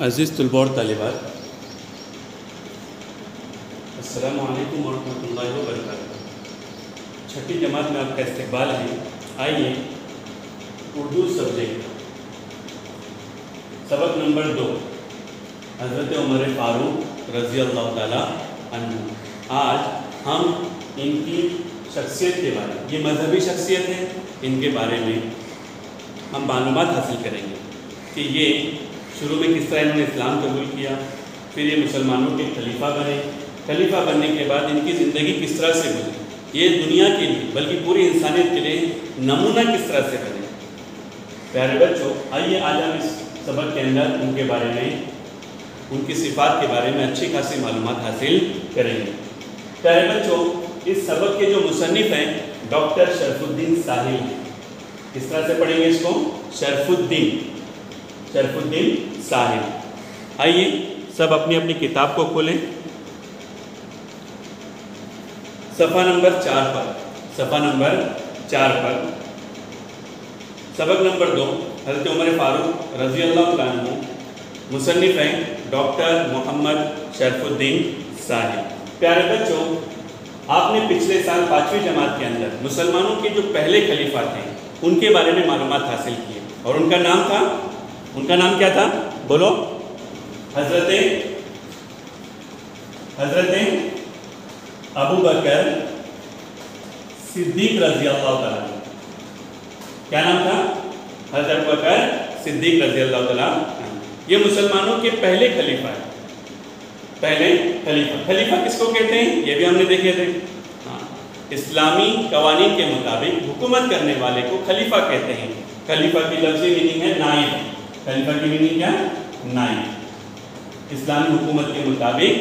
عزیز طلباء اور طالبات، السلام علیکم ورحمۃ اللہ وبرکاتہ۔ چھٹی جماعت میں آپ کا استقبال ہے۔ آئیے اردو سبجیکٹ سبق نمبر 2، حضرت عمر فاروق رضی اللہ تعالیٰ عنہ۔ آج ہم ان کی شخصیت کے بارے میں، یہ مذہبی شخصیت ہے، ان کے بارے میں ہم معلومات حاصل کریں گے کہ یہ شروع میں کس طرح انہوں نے اسلام قبول کیا، پھر یہ مسلمانوں کے خلیفہ بنے، خلیفہ بننے کے بعد ان کی زندگی کس طرح سے گزری، یہ دنیا کے لیے بلکہ پوری انسانیت کے لیے نمونہ کس طرح سے بنے۔ پیارے بچوں، آئیے آج ہم اس سبق کے اندر ان کے بارے میں، ان کی صفات کے بارے میں اچھی خاصی معلومات حاصل کریں گے۔ پیارے بچوں، اس سبق کے جو مصنف ہیں ڈاکٹر شرف الدین ساحل ہیں۔ کس طرح سے پڑھیں گے اس کو؟ شرف الدین ساحل۔ آئیے سب اپنی اپنی کتاب کو کھولیں، صفحہ نمبر 4 پر، سبق نمبر 2، حضرت عمر فاروق رضی اللہ عنہ، مصنف ہیں ڈاکٹر محمد شرف الدین ساحل۔ پیارے بچوں، آپ نے پچھلے سال 5ویں جماعت کے اندر مسلمانوں کے جو پہلے خلیفہ تھے ان کے بارے میں معلومات حاصل کی، اور ان کا نام کیا تھا؟ بولو۔ حضرت ابو بکر صدیق رضی اللہ تعالیٰ عنہ۔ کیا نام تھا؟ حضرت ابو بکر صدیق رضی اللہ تعالیٰ عنہ۔ یہ مسلمانوں کے پہلے خلیفہ ہیں۔ خلیفہ کس کو کہتے ہیں؟ یہ بھی ہم نے دیکھے تھے۔ اسلامی قوانین کے مطابق حکومت کرنے والے کو خلیفہ کہتے ہیں۔ خلیفہ کی لفظی میننگ ہے نائب۔ خلیفہ کی میننگ کیا؟ نائب۔ اسلامی حکومت کے مطابق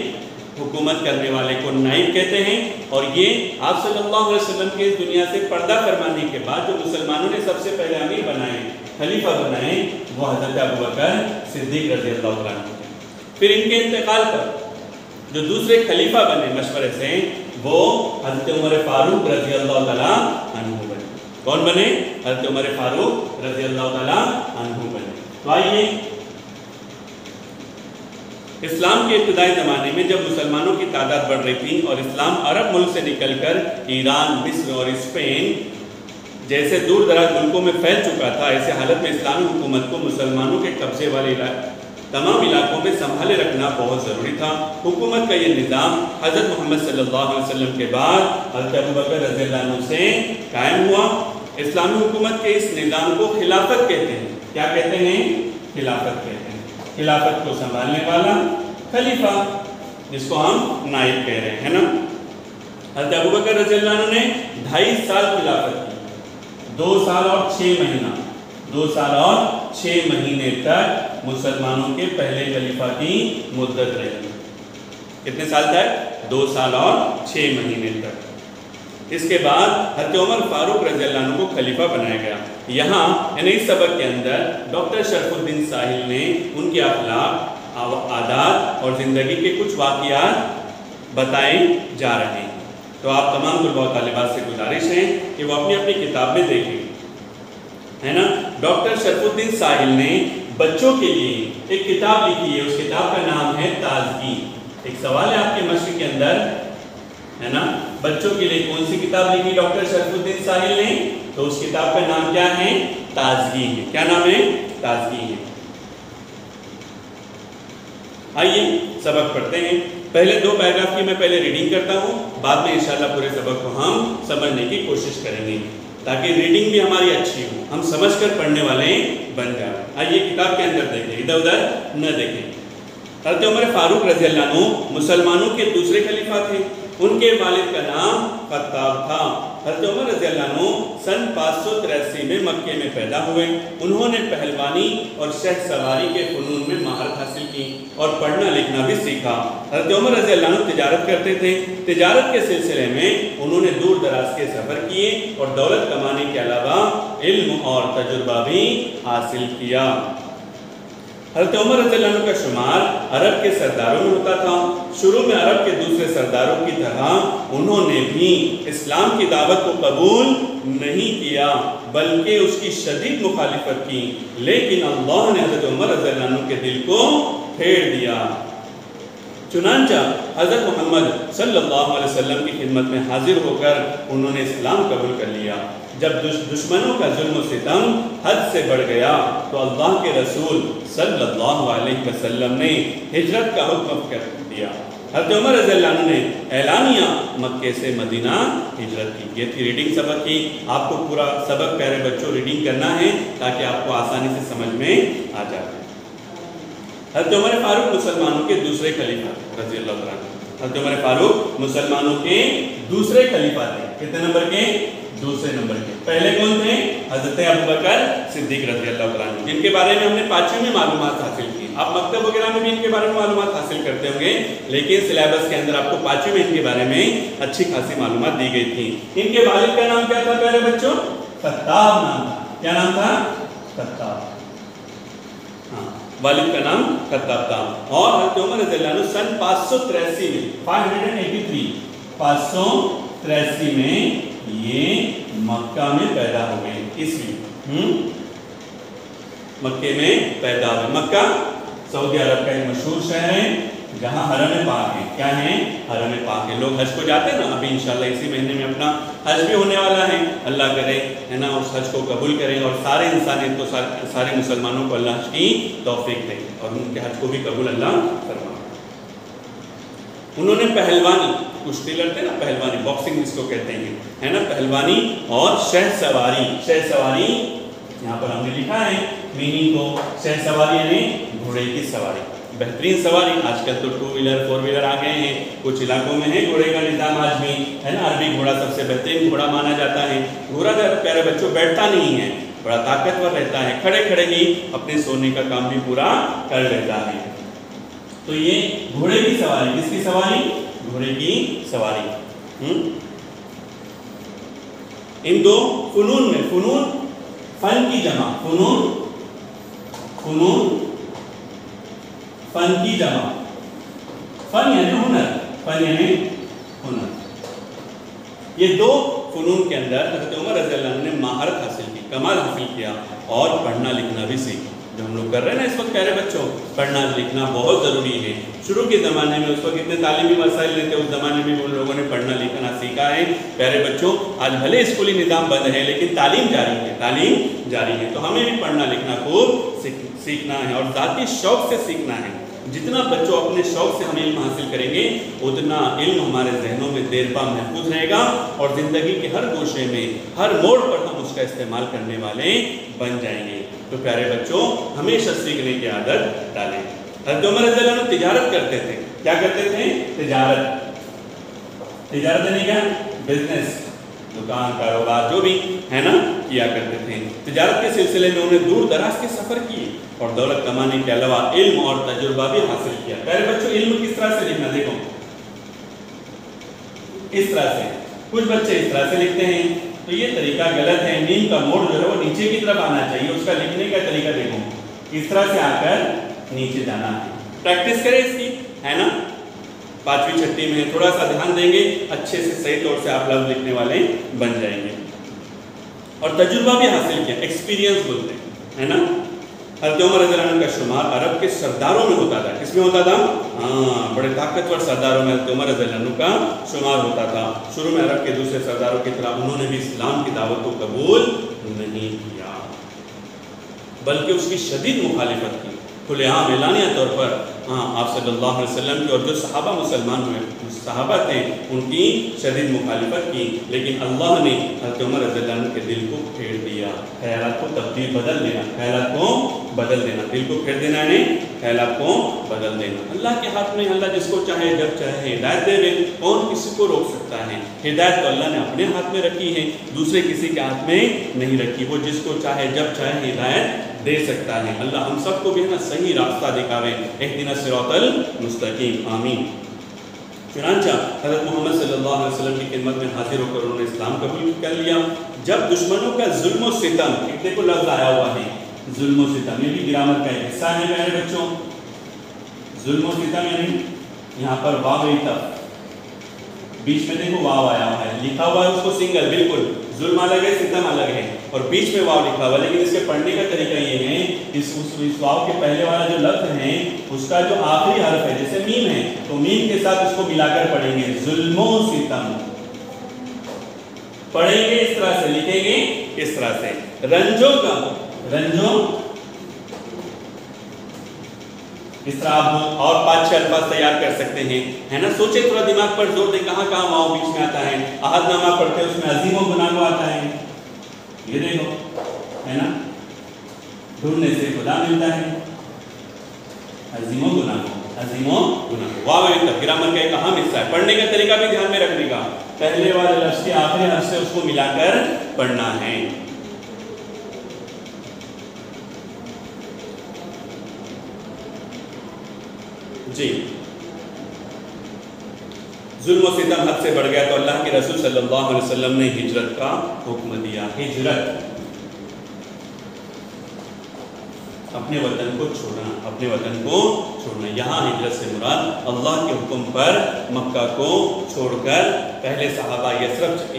حکومت کرنے والے کو نائب کہتے ہیں، اور یہ آپ صلی اللہ علیہ وسلم کے دنیا سے پردہ فرمانے کے بعد جو مسلمانوں نے سب سے پہلے امیر بنائے، خلیفہ بنائے، وہ حضرت ابو بکر صدیق رضی اللہ عنہ تھے۔ پھر ان کے انتقال پر جو دوسرے خلیفہ بنے مشورے سے، وہ حضرت عمر فاروق رضی اللہ تعالیٰ عنہ بنے۔ کون بنے؟ حضرت عمر فاروق رضی اللہ تعالیٰ عنہ بنے۔ تو آئیے، اسلام کے ابتدائی زمانے میں جب مسلمانوں کی تعداد بڑھ رہی تھی اور اسلام عرب ملک سے نکل کر ایران، مصر اور اسپین جیسے دور دراز ملکوں میں پھیل چکا تھا، ایسے حالت میں اسلامی حکومت کو مسلمانوں کے قبضے والے تمام علاقوں میں سنبھالے رکھنا بہت ضروری تھا۔ حکومت کا یہ نظام حضرت محمد صلی اللہ علیہ وسلم کے بعد حضرت ابو بکر رضی اللہ عنہ سے قائم ہوا۔ اسلامی حکومت کے اس نظام کو خلافت کہتے ہیں۔ کیا کہتے ہیں؟ خلافت کہتے ہیں۔ خلافت کو سنبھالنے والا خلیفہ، جس کو ہم نائب کہہ رہے ہیں نا۔ حضرت ابو بکر رضی اللہ عنہ نے 2.5 سال خلافت کی، 2 سال اور 6 مہینے تک مسلمانوں کے پہلے خلیفہ کی مدت رہی۔ کتنے سال تک؟ 2 سال اور 6 مہینے تک۔ اس کے بعد حضرت عمر فاروق رضی اللہ عنہ کو خلیفہ بنایا گیا۔ یہاں یعنی اس سبق کے اندر ڈاکٹر شرف الدین ساحل نے ان کے اخلاق، عادات اور زندگی کے کچھ واقعات بتائے جا رہے ہیں۔ تو آپ تمام طلباء و طالبات سے گزارش ہے کہ وہ اپنی اپنی کتاب میں دیکھیں، ہے نا۔ ڈاکٹر شرف الدین ساحل نے بچوں کے لیے ایک کتاب لکھی ہے، اس کتاب کا نام ہے تازگی۔ ایک سوال ہے آپ کے مشق کے اندر، ہے نا، بچوں کے لیے کون سی کتاب لکھی ڈاکٹر شرف الدین ساحل نے؟ تو اس کتاب کا نام کیا ہے؟ تازگی ہے۔ کیا نام ہے؟ تازگی ہے۔ آئیے سبق پڑھتے ہیں۔ پہلے 2 پیراگراف کی میں پہلے ریڈنگ کرتا ہوں، بعد میں انشاءاللہ پورے سبق کو ہم سمجھنے کی کوشش کریں گے، تاکہ ریڈنگ بھی ہماری اچھی ہو، ہم سمجھ کر پڑھنے والے بن جائیں۔ آئیے کتاب کے اندر دیکھیں، ادھر ادھر نہ دیکھیں۔ حضرت عمر فاروق رضی اللہ عنہ مسلمانوں کے دوسرے خلیفہ تھے۔ ان کے والد کا نام خطاب تھا۔ حضرت عمر رضی اللہ عنہ سن 583 میں مکے میں پیدا ہوئے۔ انہوں نے پہلوانی اور شہ سواری کے فنون میں مہارت حاصل کی اور پڑھنا لکھنا بھی سیکھا۔ حضرت عمر رضی اللہ عنہ تجارت کرتے تھے۔ تجارت کے سلسلے میں انہوں نے دور دراز کے سفر کیے اور دولت کمانے کے علاوہ علم اور تجربہ بھی حاصل کیا۔ حضرت عمر رضی اللہ عنہ کا شمار عرب کے سرداروں میں ہوتا تھا۔ شروع میں عرب کے دوسرے سرداروں کی طرح انہوں نے بھی اسلام کی دعوت کو قبول نہیں کیا، بلکہ اس کی شدید مخالفت کی، لیکن اللہ نے حضرت عمر رضی اللہ عنہ کے دل کو پھیر دیا۔ چنانچہ حضرت محمد صلی اللہ علیہ وسلم کی خدمت میں حاضر ہو کر انہوں نے اسلام قبول کر لیا۔ جب دشمنوں کا ظلم و ستم حد سے بڑھ گیا تو اللہ کے رسول صلی اللہ علیہ وسلم نے ہجرت کا حکم کر دیا۔ حضرت عمر رضی اللہ عنہ نے اعلانیہ مکے سے مدینہ ہجرت کی۔ یہ تھی ریڈنگ سبق کی۔ آپ کو پورا سبق پیارے بچوں ریڈنگ کرنا ہے تاکہ آپ کو آسانی سے سمجھ میں آ جائے۔ حضرت عمر فاروق مسلمانوں کے دوسرے خلیفہ رضی اللہ عنہ۔ حضرت عمر فاروق مسلمانوں کے دوسرے خلیفہ تھے۔ کتنے نمبر کے؟ دوسرے نمبر کے۔ پہلے کون تھے؟ حضرت ابوبکر صدیق رضی اللہ عنہ، جن کے بارے میں ہم نے 5ویں میں معلومات حاصل کی۔ آپ مکتب وغیرہ میں بھی ان کے بارے میں معلومات حاصل کرتے ہوں گے، لیکن سلیبس کے اندر آپ کو 5ویں میں ان کے بارے میں اچھی خاصی معلومات دی گئی تھی۔ ان کے والد کا نام کیا تھا پیارے بچوں؟ خطاب نام تھا۔ کیا نام تھا؟ خطاب۔ ہاں، والد کا نام خطاب تھا۔ اور حضرت عمر رضی اللہ عنہ سن 583 میں 583 میں یہ مکہ میں پیدا ہو گئے۔ عیسوی مکے میں پیدا ہوئے۔ مکہ سعودی عرب کا ایک مشہور شہر ہے جہاں حرم پاک ہے۔ کیا ہے؟ حرم پاک ہے۔ لوگ حج کو جاتے ہیں نا، ابھی انشاءاللہ اسی مہینے میں اپنا حج بھی ہونے والا ہے۔ اللہ کرے ہے نا اس حج کو قبول کریں اور سارے انسانیت کو، سارے مسلمانوں کو اللہ حج کی توفیق دے اور ان کے حج کو بھی قبول اللہ فرمائے۔ انہوں نے پہلوانی، کشتی لڑتے ہیں نا، پہلوانی باکسنگ جس کو کہتے ہیں ہے نا، پہلوانی اور شہ سواری۔ شہ سواری یہاں پر ہم نے لکھا ہے میننگ کو۔ شہ سواری یعنی گھوڑے کی سواری، بہترین سواری۔ آج کل تو 2 ویلر 4 ویلر آ گئے ہیں، کچھ علاقوں میں ہے گھوڑے کا نظام آج بھی ہے نا۔ عربی گھوڑا سب سے بہترین گھوڑا مانا جاتا ہے۔ گھوڑا پیارے بچوں بیٹھتا نہیں ہے، بڑا طاقتور رہتا ہے، کھڑے کھڑے ہی اپنے سونے کا کام بھی پورا کر لیتا ہے۔ تو یہ گھوڑے کی سواری، کس کی سواری؟ گھوڑے کی سواری۔ ان دو فنون میں، فنون فن کی جمع، فنون فن کی جمع، فن یعنی ہنر، فن یعنی ہنر۔ یہ دو فنون کے اندر حضرت عمر رضی اللہ عنہ نے مہارت حاصل کی، کمال حاصل کیا اور پڑھنا لکھنا بھی سیکھا۔ جو ہم لوگ کر رہے ہیں نا اس وقت پیارے بچوں، پڑھنا لکھنا بہت ضروری ہے۔ شروع کے زمانے میں اس وقت اتنے تعلیمی مسائل نہیں تھے، اس زمانے میں ان لوگوں نے پڑھنا لکھنا سیکھا ہے۔ پیارے بچوں آج بھلے اسکولی نظام بند ہے لیکن تعلیم جاری ہے، تعلیم جاری ہے۔ تو ہمیں بھی پڑھنا لکھنا خوب سیکھنا ہے اور ذاتی شوق سے سیکھنا ہے۔ جتنا بچوں اپنے شوق سے ہم علم حاصل کریں گے اتنا علم ہمارے ذہنوں میں دیر پا محفوظ رہے گا اور زندگی کے ہر گوشے میں، ہر موڑ پر ہم اس کا استعمال کرنے والے بن جائیں گے۔ تو پیارے بچوں ہمیشہ سیکھنے کی عادت ڈالیں۔ حضرت عمر رضی اللہ عنہ تجارت کرتے تھے۔ کیا کرتے تھے؟ تجارت یعنی کیا؟ بزنس، دکان، کاروبار جو بھی ہے نا کیا کرتے تھے۔ تجارت کے سلسلے میں انہیں دور دراز کے سفر کیے اور دولت کمانے کے علاوہ علم اور تجربہ بھی حاصل کیا۔ پیارے بچوں علم کس طرح سے لکھنا دیکھو، اس طرح سے، کچھ بچے اس طرح سے لکھتے ہیں تو یہ طریقہ غلط ہے۔ میم کا موڑ جو ہے وہ نیچے کی طرف آنا چاہیے، اس کا لکھنے کا طریقہ دیکھو، اس طرح سے آ کر نیچے جانا ہے۔ پریکٹس کریں اس کی ہے نا، 5ویں 6ویں میں تھوڑا سا دھیان دیں گے اچھے سے صحیح طور سے آپ لفظ لکھنے والے بن جائیں گے۔ اور تجربہ بھی حاصل کیا، ایکسپیرینس بولتے ہیں ہے نا۔ حضرت عمر رضی اللہ عنہ کا شمار عرب کے سرداروں میں ہوتا تھا۔ کس میں ہوتا تھا؟ بڑے طاقتور سرداروں میں حضرت عمر رضی اللہ عنہ کا شمار ہوتا تھا۔ شروع میں عرب کے دوسرے سرداروں کی طرح انہوں نے بھی اسلام کی دعوت کو قبول نہیں کیا بلکہ اس کی شدید مخالفت کی، کھلے عام اعلانیہ طور پر آپ صلی اللہ علیہ وسلم کی اور جو صحابہ مسلمان ہوئے صحابہ تھے ان کی شدید مخالفت کی، لیکن اللہ نے حضرت عمر رضی اللہ عنہ کے دل کو پھیر دیا۔ خیالات کو بدل دینا، خیالات کو بدل دینا، دل کو پھیر دینا یعنی خیالات کو بدل دینا۔ اللہ کے ہاتھ میں، اللہ جس کو چاہے جب چاہے ہدایت دے دے، کون کسی کو روک سکتا ہے؟ ہدایت تو اللہ نے اپنے ہاتھ میں رکھی ہے، دوسرے کسی کے ہاتھ میں نہیں رکھی۔ وہ جس کو چاہے جب چاہے ہدایت دے سکتا ہے۔ اللہ ہم سب کو بھی ہے نا صحیح راستہ دکھاوے، اہدنا الصراط المستقیم، آمین۔ چنانچہ حضرت محمد صلی اللہ علیہ وسلم کی خدمت میں حاضر ہو کر انہوں نے اسلام قبول کر لیا۔ جب دشمنوں کا ظلم و ستم، ایک دیکھو لفظ آیا ہوا ہے ظلم و ستم، یہ بھی گرامر کا ایک حصہ ہے میرے بچوں۔ ظلم و ستم یعنی یہاں پر واو بیچ میں دیکھو واو آیا ہوا ہے، لکھا ہوا ہے اس کو سنگل، بالکل ظلم الگ ہے ستم الگ ہے اور بیچ میں واو لکھا ہوا ہے، لیکن اس کے پڑھنے کا طریقہ یہ ہے اس واو کے پہلے والا جو لفظ ہے اس کا جو آخری حرف ہے جیسے میم ہے تو میم کے ساتھ اس کو ملا کر پڑھیں گے ظلم و ستم، پڑھیں گے اس طرح سے، لکھیں گے اس طرح سے، رنج و غم، رنج و، اس طرح آپ اور 5-6 الفاظ تیار کر سکتے ہیں، ہے نا؟ سوچے تھوڑا دماغ پر زور دیں، کہاں کہاں واؤ بیچ میں آتا ہے، احد نامہ پڑھتے ہیں اس میں عظیم و گناہ آتا ہے، یہ دیکھو، ہے نا؟ ڈھونڈنے سے خدا ملتا ہے، عظیم و گناہ، عظیم و گناہ، واو گرامر کا ایک اہم حصہ ہے، پڑھنے کا طریقہ بھی دھیان میں رکھنے کا، پہلے والے لفظ کے آخری حرف سے اس کو ملا کر پڑھنا ہے۔ جی، ظلم و ستم حد سے بڑھ گیا تو اللہ کے رسول صلی اللہ علیہ وسلم نے ہجرت کا حکم دیا، ہجرت، اپنے وطن کو چھوڑنا، اپنے وطن کو چھوڑنا، یہاں ہجرت سے مراد اللہ کے حکم پر مکہ کو چھوڑ کر پہلے صحابہ یثرب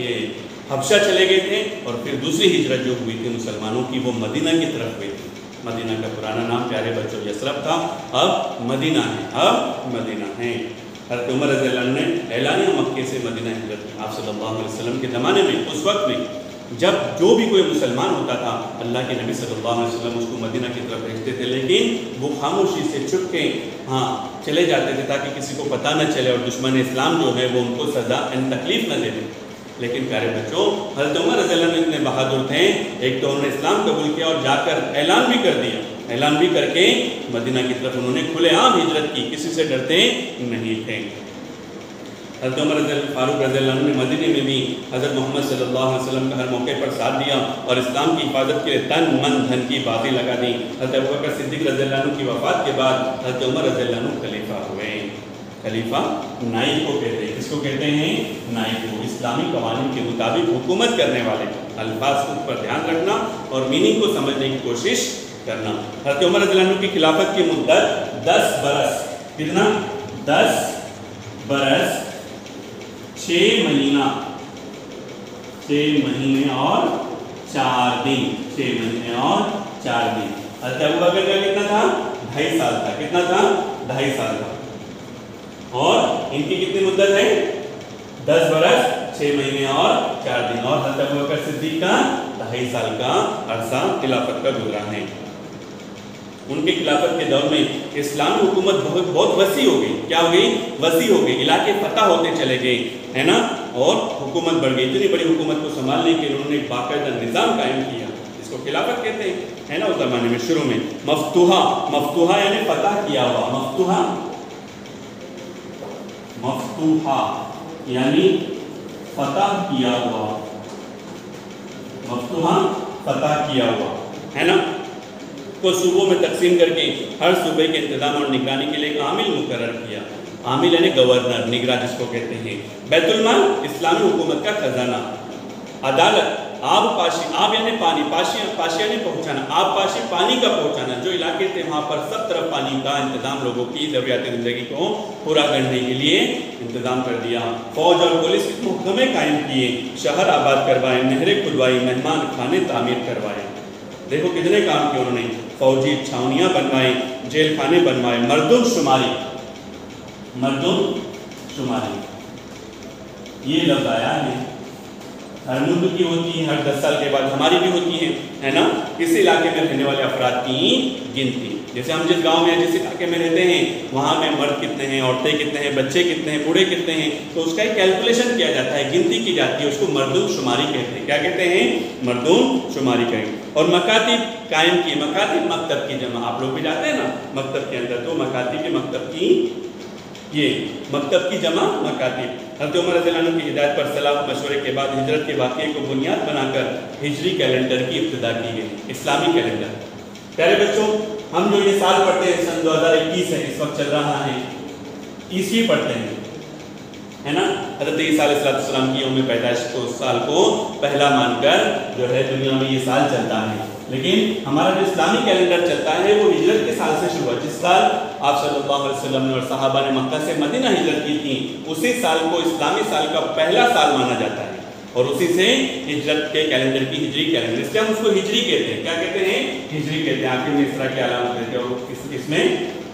حبشہ چلے گئے تھے اور پھر دوسری ہجرت جو ہوئی تھی مسلمانوں کی وہ مدینہ کی طرف ہوئی تھی۔ مدینہ کا پرانا نام پیارے بچوں یثرب تھا، اب مدینہ ہے، اب مدینہ ہے۔ حضرت عمر رضی اللہ عنہ نے اعلانیہ مکے سے مدینہ ہجرت کی، آپ صلی اللہ علیہ وسلم کے زمانے میں، اس وقت میں جب جو بھی کوئی مسلمان ہوتا تھا اللہ کے نبی صلی اللہ علیہ وسلم اس کو مدینہ کی طرف بھیجتے تھے، لیکن وہ خاموشی سے چھپ کے چلے جاتے تھے تاکہ کسی کو پتہ نہ چلے اور دشمن اسلام جو ہے وہ ان کو سزا تکلیف نہ دے دے۔ لیکن پیارے بچوں حضرت عمر رضی اللہ عنہ اتنے بہادر تھے، ایک تو انہوں نے اسلام قبول کیا اور جا کر اعلان بھی کر دیا، اعلان بھی کر کے مدینہ کی طرف انہوں نے کھلے عام ہجرت کی، کسی سے ڈرتے نہیں تھے۔ حضرت عمر فاروق رضی اللہ عنہ نے مدینے میں بھی حضرت محمد صلی اللہ علیہ وسلم کا ہر موقع پر ساتھ دیا اور اسلام کی حفاظت کے لیے تن من دھن کی باتیں لگا دی۔ حضرت ابوبکر صدیق رضی اللہ عنہ کی وفات کے بعد حضرت عمر رضی اللہ عنہ خلیفہ ہوئے۔ خلیفہ نائب کو کہتے ہیں، کس کو کہتے ہیں؟ نائب کو، اسلامی قوانین کے مطابق حکومت کرنے والے، الفاظ پر دھیان رکھنا اور میننگ کو سمجھنے کی کوشش کرنا۔ حضرت عمر رضی اللہ عنہ کی خلافت کی مدت 10 برس، کتنا؟ 10 برس 6 مہینہ، 6 مہینے اور 4 دن، 6 مہینے اور 4 دن۔ حضرت ابوبکر کا کتنا تھا؟ 2.5 سال تھا، کتنا تھا؟ 2.5 سال تھا، اور ان کی کتنی مدت ہے؟ 10 برس 6 مہینے اور 4 دن، اور حضرت ابوبکر صدیق کا 2.5 سال کا عرصہ خلافت کا گزرا ہے۔ ان کی خلافت کے دور میں اسلامی حکومت بہت وسیع ہو گئی، کیا ہو گئی؟ وسیع ہو گئی، علاقے فتح ہوتے چلے گئے، ہے نا؟ اور حکومت بڑھ گئی، اتنی بڑی حکومت کو سنبھالنے کے لیے انہوں نے ایک باقاعدہ نظام قائم کیا، اس کو خلافت کہتے ہیں، ہے نا؟ اس زمانے میں شروع میں مفتوحہ، مفتوحہ یعنی فتح کیا ہوا، مفتوحہ، مفتوحہ یعنی فتح کیا ہوا، مفتوحہ فتح کیا ہوا، ہے نا؟ کو صوبوں میں تقسیم کر کے ہر صوبے کے انتظام اور نگرانی کے لیے ایک عامل مقرر کیا، عامل یعنی گورنر، نگراں جس کو کہتے ہیں۔ بیت المال اسلامی حکومت کا خزانہ، عدالت، آب پاشی، آب یعنی پانی، پاشی یعنی پہنچانا، آب پاشی پانی کا پہنچانا، جو علاقے تھے وہاں پر سب طرف پانی کا انتظام لوگوں کی ضروریات زندگی کو پورا کرنے کے لیے انتظام کر دیا۔ فوج اور پولیس کے محکمے قائم کیے، شہر آباد کروائے، نہریں کھدوائی، مہمان خانے تعمیر کروائے۔ دیکھو کتنے کام کیے انہوں نے، فوجی چھاونیاں بنوائیں، جیل خانے بنوائے، مردم شماری، مردم شماری، یہ لفظ آیا ہے، ہر ملک کی ہوتی ہے، ہر 10 سال کے بعد ہماری بھی ہوتی ہے نا؟ اس علاقے میں رہنے والے افراد کی گنتی، جیسے ہم جس گاؤں میں جس علاقے میں رہتے ہیں وہاں میں مرد کتنے ہیں، عورتیں کتنے ہیں، بچے کتنے ہیں، بوڑھے کتنے ہیں، تو اس کا ایک کیلکولیشن کیا جاتا ہے، گنتی کی جاتی ہے، اس کو مردم شماری کہتے ہیں۔ کیا کہتے ہیں؟ مردم شماری کریں۔ اور مکاتب قائم کی، مکاتب مکتب کی جمع، آپ لوگ بھی جاتے ہیں نا مکتب کے اندر، تو مکاتب کے مکتب کی، یہ مکتب کی جمع مکاتب۔ حضرت عمر رضی اللہ عنہ کی ہدایت پر صلاح مشورے کے بعد ہجرت کے واقعے کو بنیاد بنا کر ہجری کیلنڈر کی ابتدا کی گئی، اسلامی کیلنڈر۔ پیارے بچوں ہم جو یہ سال پڑھتے ہیں سن 2021 ہے، اس وقت چل رہا ہے، عیسوی پڑھتے ہیں، ہے نا؟ حضرت عیسیٰ علیہ السلام کی یوم پیدائش کو سال کو پہلا مان کر جو ہے دنیا میں یہ سال چلتا ہے، لیکن ہمارا جو اسلامی کیلنڈر چلتا ہے وہ ہجرت کے سال سے شروع ہے، جس سال آپ صلی اللہ علیہ وسلم نے اور صحابہ نے مکہ سے مدینہ ہجرت کی تھی، اسی سال کو اسلامی سال کا پہلا سال مانا جاتا ہے، اور اسی سے ہجرت کے کیلنڈر کی ہجری کیلنڈر، اس لیے ہم اس کو ہجری کہتے ہیں۔ کیا کہتے ہیں؟ ہجری کہتے ہیں، آخر میں اس طرح کی علامت دیتے ہیں، اور اس میں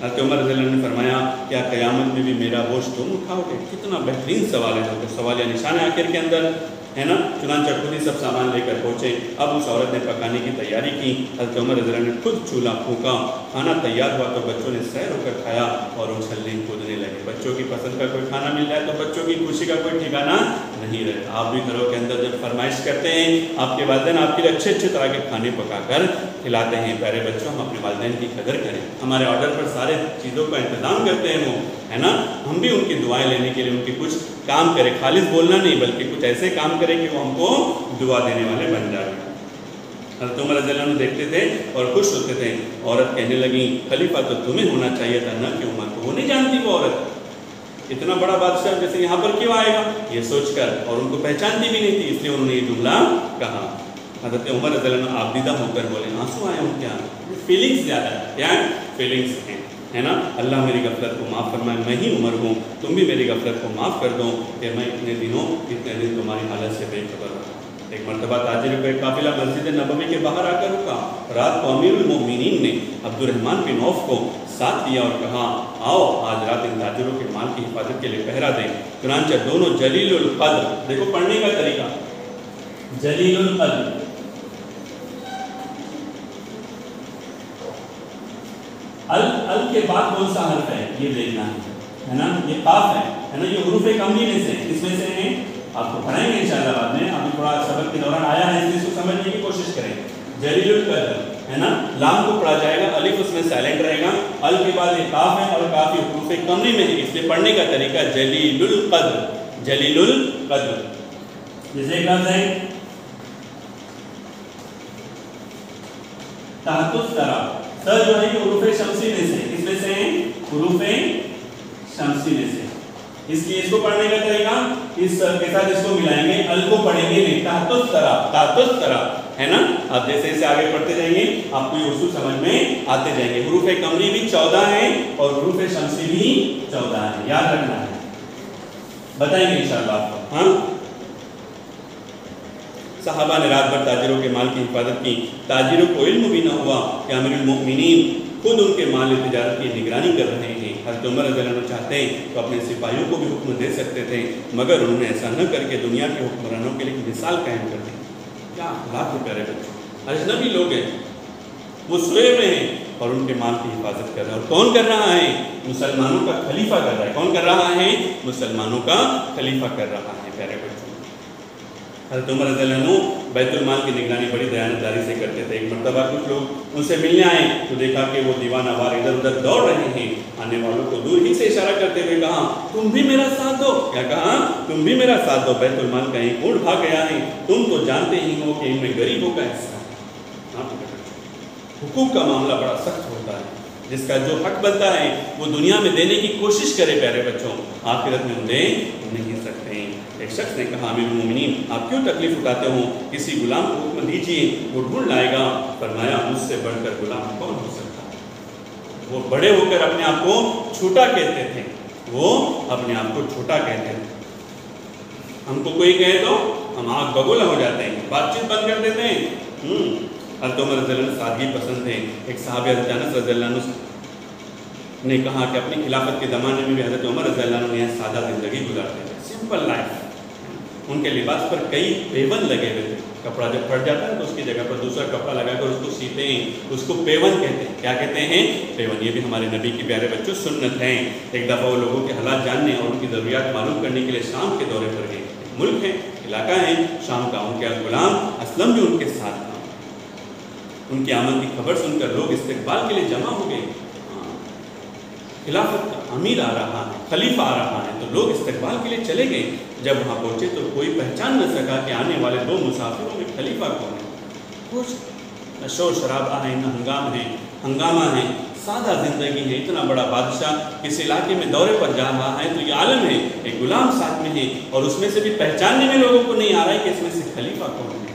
حضرت عمر رضی اللہ عنہ نے فرمایا کیا قیامت میں بھی میرا گوشت تم اٹھاؤ گے؟ کتنا بہترین سوال ہے، تو سوال یا نشان ہے آخر کے اندر، ہے نا؟ چنانچہ خود ہی سب سامان لے کر پہنچے۔ اب اس عورت نے پکانے کی تیاری کی، حضرت عمر رضی اللہ عنہ نے خود چولہا پھونکا، کھانا تیار ہوا تو بچوں نے سیر ہو کر کھایا اور اچھلنے کودنے لگے۔ بچوں کی پسند کا کوئی کھانا مل جائے تو بچوں کی خوشی کا کوئی ٹھکانہ نہیں رہتا۔ آپ بھی گھروں کے اندر جب فرمائش کرتے ہیں، آپ کے والدین آپ کے لیے اچھے اچھے طرح کے کھانے پکا کر کھلاتے ہیں، پیارے بچوں ہم اپنے والدین کی قدر کریں، ہمارے آرڈر پر سارے چیزوں کا انتظام کرتے ہیں وہ، ہے نا؟ ہم بھی ان کی دعائیں لینے کے لیے ان کی کچھ کام کریں، خالص بولنا نہیں بلکہ کچھ ایسے کام کریں کہ وہ ہم کو دعا دینے والے بن جائیں۔ حضرت عمر رضی اللہ عنہ دیکھتے تھے اور خوش ہوتے تھے۔ عورت کہنے لگی خلیفہ تو تمہیں ہونا چاہیے تھا نہ کہ عمر کو۔ وہ نہیں جانتی وہ عورت اتنا بڑا بادشاہ جیسے یہاں پر کیوں آئے گا یہ سوچ کر، اور ان کو پہچانتی بھی نہیں تھی، اس لیے انہوں نے یہ جملہ کہا۔ حضرت عمر رضی اللہ عنہ آبدیدہ ہو کر بولے، آنسو آئے ہوں کیا؟ فیلنگز زیادہ ہے، کیا ہے؟ فیلنگز ہیں، ہے نا؟ اللہ میری غفلت کو معاف فرمائے، میں ہی عمر ہوں، تم بھی میری غفلت کو معاف کر دو کہ میں اتنے دن تمہاری حالت سے بے خبر رہا۔ ایک مرتبہ تاجر کا ایک قافلہ مسجد نبوی کے باہر آ کر رکا۔ رات کو امیر المومنین نے عبد الرحمن بن عوف کو ساتھ لیا اور کہا آؤ آج رات ان تاجروں کے مال کی حفاظت کے لیے پہرا دیں۔ چنانچہ دونوں جلیل القدر، دیکھو پڑھنے کا طریقہ، جلیل القدر، ال کے بعد کون سا حرف ہے یہ دیکھنا ہے نا؟ یہ قاف ہے نا؟ یہ حروف کمری میں سے اس میں سے ہیں، آپ کو پڑھائیں گے انشاءاللہ بعد میں، ابھی تھوڑا سبق کے دوران آیا ہے اس لیے اس کو سمجھنے کی کوشش کریں۔ جلیل القدر ہے نا؟ لام کو پڑھا جائے گا، الف اس میں سائلنٹ رہے گا، ال کے بعد یہ قاف ہے اور قاف یہ حروف کمری میں ہے، اس لیے پڑھنے کا طریقہ جلیل القدر، جلیل القدر۔ جیسے ایک لفظ ہے تحت الثری، سر جو ہے یہ حروف شمسی میں سے، کس میں سے ہیں؟ حروف شمسی میں سے، اس لیے اس کو پڑھنے کا طریقہ اس سر کے ساتھ اس کو ملائیں گے، ال کو پڑھیں گے نہیں، تحت الثری، تحت الثری، ہے نا؟ آپ جیسے جیسے آگے پڑھتے جائیں گے آپ کو یہ اصول سمجھ میں آتے جائیں گے۔ حروف قمری بھی 14 ہیں اور حروف شمسی بھی 14 ہیں، یاد رکھنا ہے، بتائیں گے انشاءاللہ آپ کو۔ ہاں، صحابہ نے رات بھر تاجروں کے مال کی حفاظت کی، تاجروں کو علم بھی نہ ہوا کہ امیر المؤمنین خود ان کے مال تجارت کی نگرانی کر رہے ہیں۔ حضرت عمر رضی اللہ عنہ چاہتے ہیں تو اپنے سپاہیوں کو بھی حکم دے سکتے تھے، مگر انہوں نے ایسا نہ کر کے دنیا کے حکمرانوں کے لیے مثال قائم کر دی۔ کیا اخلاق ہے پیارے بچوں، اجنبی لوگ ہیں، وہ سوئے ہوئے ہیں اور ان کے مال کی حفاظت کر رہا ہے، اور کون کر رہا ہے؟ مسلمانوں کا خلیفہ کر رہا ہے۔ کون کر رہا ہے؟ مسلمانوں کا خلیفہ کر رہا ہے پیارے بچوں۔ حضرت عمر رضی اللہ عنہ بیت المال کی نگرانی بڑی دیانتداری سے کرتے تھے۔ ایک مرتبہ کچھ لوگ ان سے ملنے آئے تو دیکھا کہ وہ دیوانہ وار ادھر ادھر دوڑ رہے ہیں، آنے والوں کو دور ہی سے اشارہ کرتے ہوئے کہا تم بھی میرا ساتھ دو۔ کیا کہا؟ تم بھی میرا ساتھ دو، بیت المال کا ایک اونٹ بھاگ گیا ہے، تم تو جانتے ہی ہو کہ ان میں غریبوں کا حصہ ہے۔ حقوق کا معاملہ بڑا سخت ہوتا ہے، جس کا جو حق بنتا ہے وہ دنیا میں دینے کی کوشش کرے پیارے بچوں، آخرت میں ہم دے نہیں سکتے۔ ایک شخص نے کہا امیر المومنین آپ کیوں تکلیف اٹھاتے ہو، کسی غلام کو حکم دیجیے وہ ڈھونڈ لائے گا۔ فرمایا مجھ سے بڑھ کر غلام کون ہو سکتا ہے؟ وہ بڑے ہو کر اپنے آپ کو چھوٹا کہتے تھے، وہ اپنے آپ کو چھوٹا کہتے تھے۔ ہم کو کوئی کہے تو ہم آنکھ بگولا ہو جاتے ہیں، بات چیت بند کر دیتے ہیں۔ حضرت عمر رضی اللہ عنہ سادگی پسند ہے۔ ایک صحابی حضرت انس رضی اللہ عنہ نے کہا کہ اپنی خلافت کے زمانے میں بھی حضرت عمر رضی اللہ عنہ نے سادہ زندگی گزارتے تھے، سمپل لائف۔ ان کے لباس پر کئی پیون لگے ہوئے تھے، کپڑا جب پھٹ جاتا ہے تو اس کی جگہ پر دوسرا کپڑا لگا کر اس کو سیتے ہیں، اس کو پیون کہتے ہیں۔ کیا کہتے ہیں؟ پیون۔ یہ بھی ہمارے نبی کی پیارے بچوں سنت ہیں۔ ایک دفعہ وہ لوگوں کے حالات جاننے اور ان کی ضروریات معلوم کرنے کے لیے شام کے دورے پر گئے۔ ملک ہے، علاقہ ہے شام کا، ان کے غلام اسلم بھی ان کے ساتھ تھا۔ ان کی آمد کی خبر سن کر لوگ استقبال کے لیے جمع ہو گئے۔ خلافت کا امیر آ رہا ہے، خلیفہ آ رہا ہے، تو لوگ استقبال کے لیے چلے گئے۔ جب وہاں پہنچے تو کوئی پہچان نہ سکا کہ آنے والے دو مسافروں میں خلیفہ کون ہے۔ کچھ نہ شور شرابہ ہے، نہ ہنگامہ ہے، سادہ زندگی ہے۔ اتنا بڑا بادشاہ کس علاقے میں دورے پر جا رہا ہے تو یہ عالم ہے، ایک غلام ساتھ میں ہے، اور اس میں سے بھی پہچاننے میں لوگوں کو نہیں آ رہا ہے کہ اس میں سے خلیفہ کون ہے۔